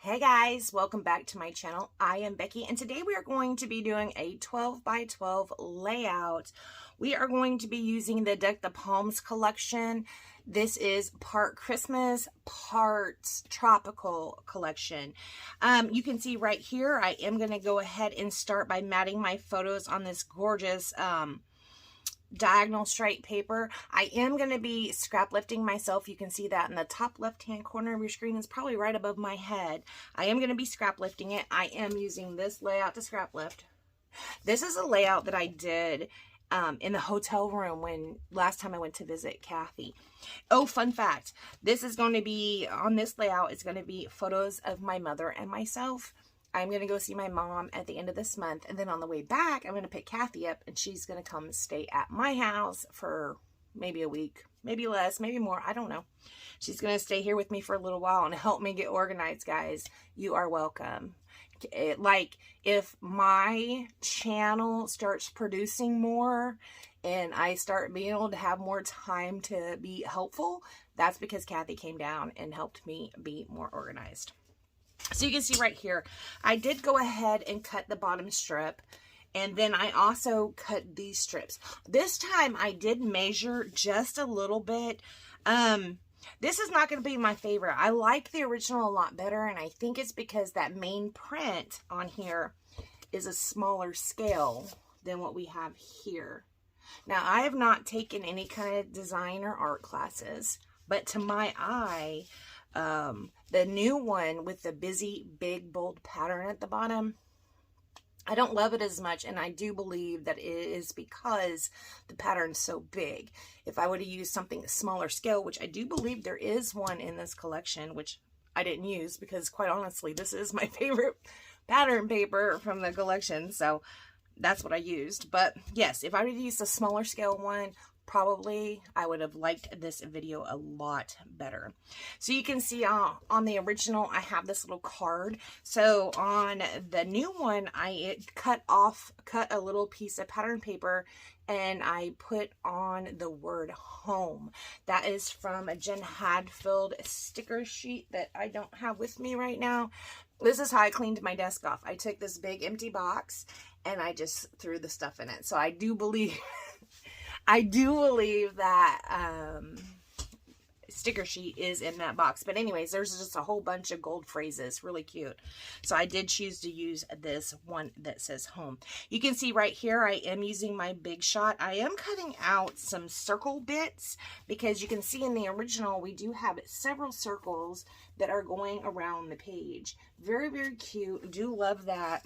Hey guys, welcome back to my channel. I am Becky and today we are going to be doing a 12 by 12 layout. We are going to be using the Deck the Palms collection. This is part Christmas, part tropical collection. You can see right here, I am going to go ahead and start by matting my photos on this gorgeous diagonal stripe paper. I am going to be scrap lifting myself. You can see that in the top left hand corner of your screen. Is probably right above my head. I am going to be scrap lifting it. I am using this layout to scrap lift. This is a layout that I did in the hotel room when last time I went to visit Kathy. Oh, fun fact, this is going to be on this layout. It's going to be photos of my mother and myself. I'm going to go see my mom at the end of this month. And then on the way back, I'm going to pick Kathy up and she's going to come stay at my house for maybe a week, maybe less, maybe more. I don't know. She's going to stay here with me for a little while and help me get organized, guys. You are welcome. Like, if my channel starts producing more and I start being able to have more time to be helpful, that's because Kathy came down and helped me be more organized. So you can see right here, I did go ahead and cut the bottom strip, and then I also cut these strips. This time I did measure just a little bit. This is not going to be my favorite. I like the original a lot better, and I think it's because that main print on here is a smaller scale than what we have here. Now, I have not taken any kind of design or art classes, but to my eye, the new one with the busy, big, bold pattern at the bottom, I don't love it as much, and I do believe that it is because the pattern's so big. If I would have used something smaller scale, which I do believe there is one in this collection, which I didn't use because, quite honestly, this is my favorite pattern paper from the collection, so that's what I used. But yes, if I would have used a smaller scale one, probably I would have liked this video a lot better. So you can see on the original, I have this little card. So on the new one, I cut a little piece of pattern paper and I put on the word home. That is from a Jen Hadfield sticker sheet that I don't have with me right now. This is how I cleaned my desk off. I took this big empty box and I just threw the stuff in it. So I do believe that sticker sheet is in that box. But anyways, there's just a whole bunch of gold phrases. Really cute. So I did choose to use this one that says home. You can see right here, I am using my Big Shot. I am cutting out some circle bits because you can see in the original, we do have several circles that are going around the page. Very, very cute. Do love that.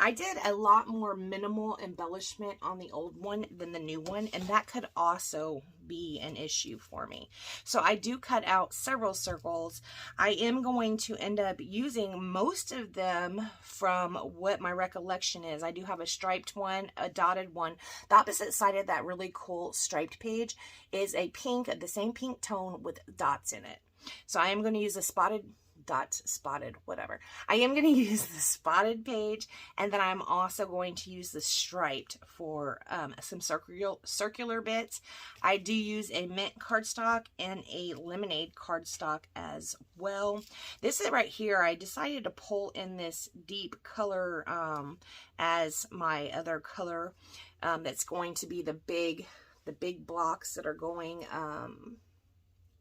I did a lot more minimal embellishment on the old one than the new one, and that could also be an issue for me. So I do cut out several circles. I am going to end up using most of them from what my recollection is. I do have a striped one, a dotted one. The opposite side of that really cool striped page is a pink, the same pink tone with dots in it. So I am going to use a whatever. I am going to use the spotted page, and then I'm also going to use the striped for some circular bits. I do use a mint cardstock and a lemonade cardstock as well. This is right here. I decided to pull in this deep color as my other color. That's going to be the big blocks that are going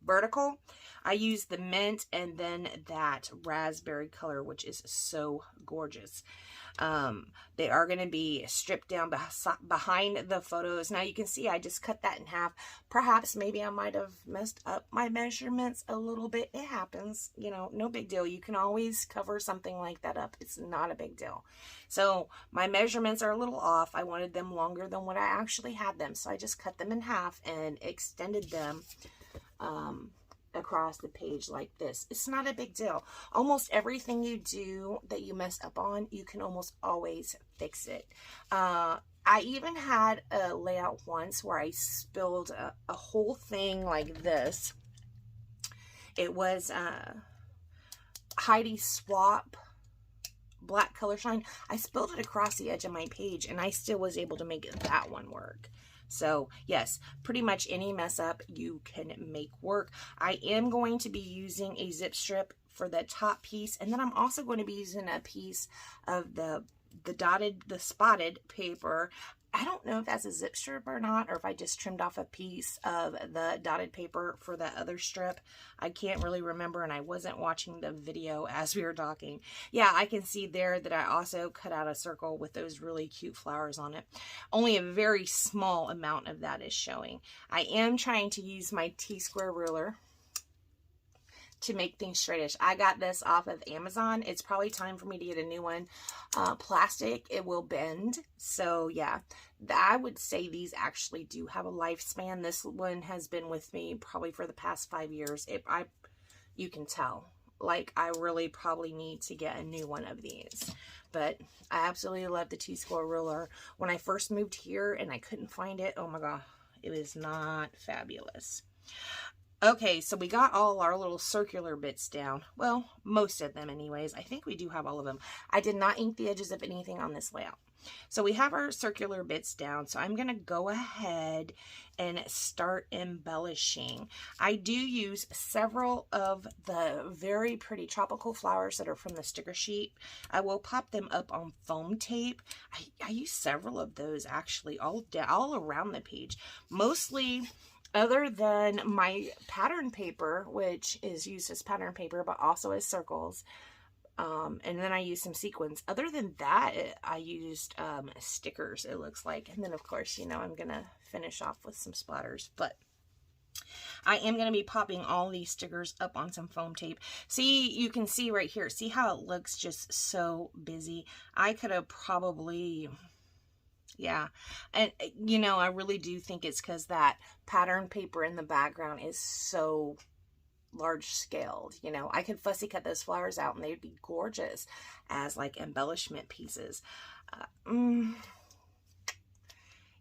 vertical. I use the mint and then that raspberry color, which is so gorgeous. They are going to be stripped down behind the photos. Now you can see I just cut that in half. Perhaps maybe I might have messed up my measurements a little bit. It happens, you know, no big deal. You can always cover something like that up. It's not a big deal. So my measurements are a little off. I wanted them longer than what I actually had them. So I just cut them in half and extended them across the page like this. It's not a big deal. Almost everything you do that you mess up on, you can almost always fix it. I even had a layout once where I spilled a whole thing like this. It was Heidi Swap black color shine. I spilled it across the edge of my page and I still was able to make that one work. So yes, pretty much any mess up you can make work. I am going to be using a zip strip for the top piece. And then I'm also going to be using a piece of the spotted paper. I don't know if that's a zip strip or not, or if I just trimmed off a piece of the dotted paper for that other strip. I can't really remember, and I wasn't watching the video as we were talking. Yeah, I can see there that I also cut out a circle with those really cute flowers on it. Only a very small amount of that is showing. I am trying to use my T-square ruler to make things straightish. I got this off of Amazon. It's probably time for me to get a new one. Plastic, it will bend. So yeah, I would say these actually do have a lifespan. This one has been with me probably for the past 5 years. You can tell. Like, I really probably need to get a new one of these. But I absolutely love the T-square ruler. When I first moved here and I couldn't find it, oh my god, it was not fabulous. Okay, so we got all our little circular bits down. Well, most of them anyways. I think we do have all of them. I did not ink the edges of anything on this layout. So we have our circular bits down. So I'm going to go ahead and start embellishing. I do use several of the very pretty tropical flowers that are from the sticker sheet. I will pop them up on foam tape. I use several of those actually all around the page. Mostly, other than my pattern paper, which is used as pattern paper, but also as circles. And then I used some sequins. Other than that, I used stickers, it looks like. And then, of course, you know, I'm going to finish off with some splatters. But I am going to be popping all these stickers up on some foam tape. See, you can see right here. See how it looks just so busy? I could have probably... Yeah, and you know, I really do think it's because that pattern paper in the background is so large scaled. You know, I could fussy cut those flowers out and they'd be gorgeous as like embellishment pieces.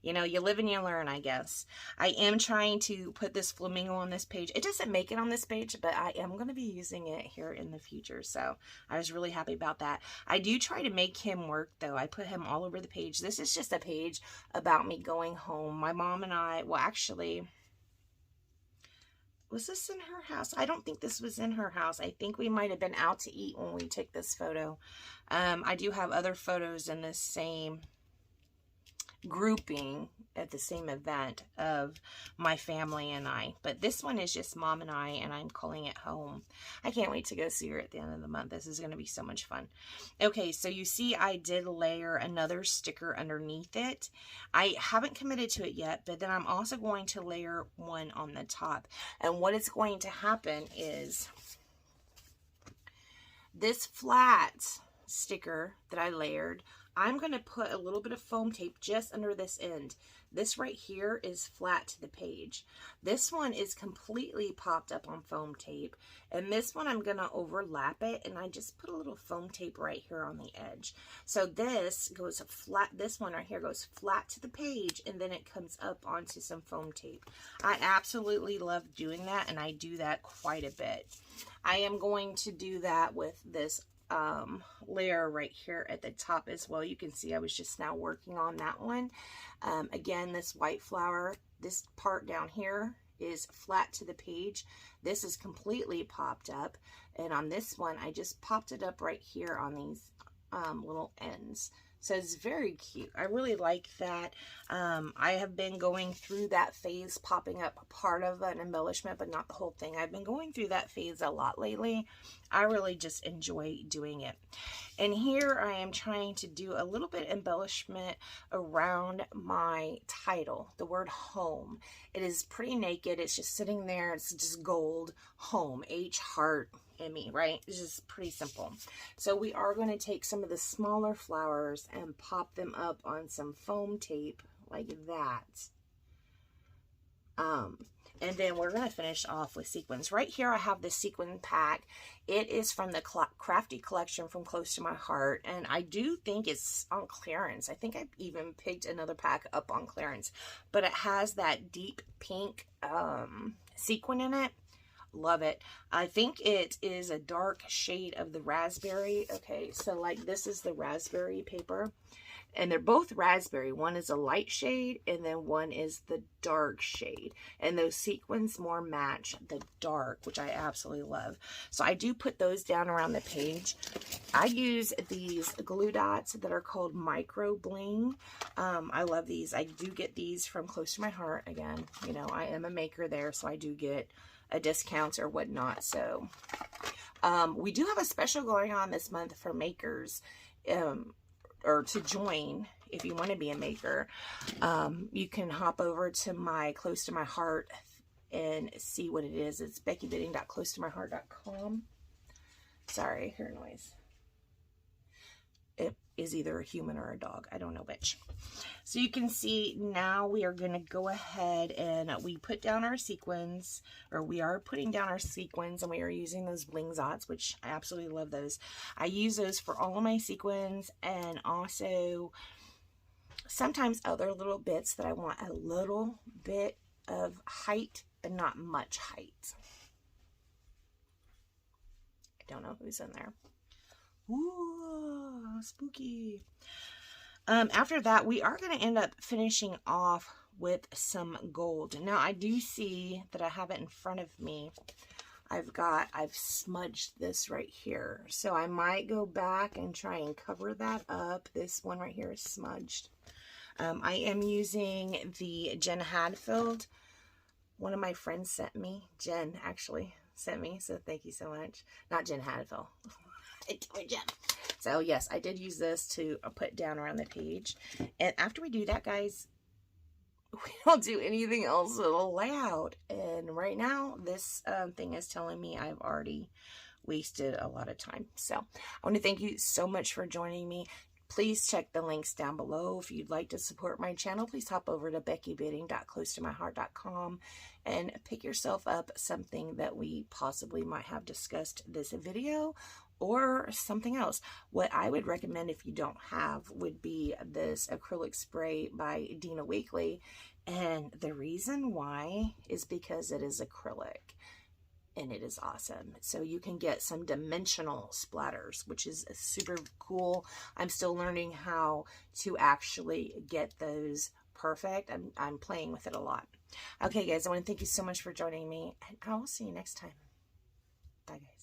You know, you live and you learn, I guess. I am trying to put this flamingo on this page. It doesn't make it on this page, but I am going to be using it here in the future. So I was really happy about that. I do try to make him work, though. I put him all over the page. This is just a page about me going home. My mom and I, well, actually, was this in her house? I don't think this was in her house. I think we might have been out to eat when we took this photo. I do have other photos in this same grouping at the same event of my family and I, but this one is just mom and I, and I'm calling it home. I can't wait to go see her at the end of the month. This is going to be so much fun. Okay, so you see I did layer another sticker underneath it. I haven't committed to it yet, but then I'm also going to layer one on the top. And what is going to happen is this flat sticker that I layered, I'm going to put a little bit of foam tape just under this end. This right here is flat to the page. This one is completely popped up on foam tape. And this one I'm going to overlap it, and I just put a little foam tape right here on the edge. So this goes flat, this one right here goes flat to the page, and then it comes up onto some foam tape. I absolutely love doing that, and I do that quite a bit. I am going to do that with this layer right here at the top as well. You can see I was just now working on that one. Again, this white flower, this part down here is flat to the page. This is completely popped up, and on this one I just popped it up right here on these little ends. So it's very cute. I really like that. I have been going through that phase, popping up part of an embellishment, but not the whole thing. I've been going through that phase a lot lately. I really just enjoy doing it. And here I am trying to do a little bit embellishment around my title, the word home. It is pretty naked. It's just sitting there. It's just gold, home, H heart. Me, right? It's just pretty simple. So we are going to take some of the smaller flowers and pop them up on some foam tape like that. And then we're going to finish off with sequins. Right here I have the sequin pack. It is from the Crafty collection from Close to My Heart, and I do think it's on clearance. I think I even picked another pack up on clearance, but it has that deep pink sequin in it. Love it. I think it is a dark shade of the raspberry. Okay, so like this is the raspberry paper. And they're both raspberry. One is a light shade and then one is the dark shade. And those sequins more match the dark, which I absolutely love. So I do put those down around the page. I use these glue dots that are called Micro Bling. I love these. I do get these from Close to My Heart. Again, you know, I am a maker there, so I do get a discount or whatnot. So we do have a special going on this month for makers, or to join. If you want to be a maker, you can hop over to my Close to My Heart and see what it is. It's beckybidding.closetomyheart.com. Sorry, I hear noise. It is either a human or a dog. I don't know which. So you can see now we are going to go ahead and we put down our sequins, or we are putting down our sequins, and we are using those bling dots, which I absolutely love those. I use those for all of my sequins, and also sometimes other little bits that I want a little bit of height, but not much height. I don't know who's in there. Ooh, spooky. After that, we are going to end up finishing off with some gold. Now, I do see that I have it in front of me. I've smudged this right here. So I might go back and try and cover that up. This one right here is smudged. I am using the Jen Hadfield. One of my friends sent me. Jen, actually, sent me. So thank you so much. Not Jen Hadfield. So yes, I did use this to put down around the page. And after we do that, guys, we don't do anything else with a layout. And right now, this thing is telling me I've already wasted a lot of time. So I want to thank you so much for joining me. Please check the links down below. If you'd like to support my channel, please hop over to beckybidding.closetomyheart.com and pick yourself up something that we possibly might have discussed this video, or something else. What I would recommend if you don't have would be this acrylic spray by Dina Wakley. And the reason why is because it is acrylic and it is awesome. So you can get some dimensional splatters, which is super cool. I'm still learning how to actually get those perfect. I'm playing with it a lot. Okay, guys, I want to thank you so much for joining me, and I will see you next time. Bye, guys.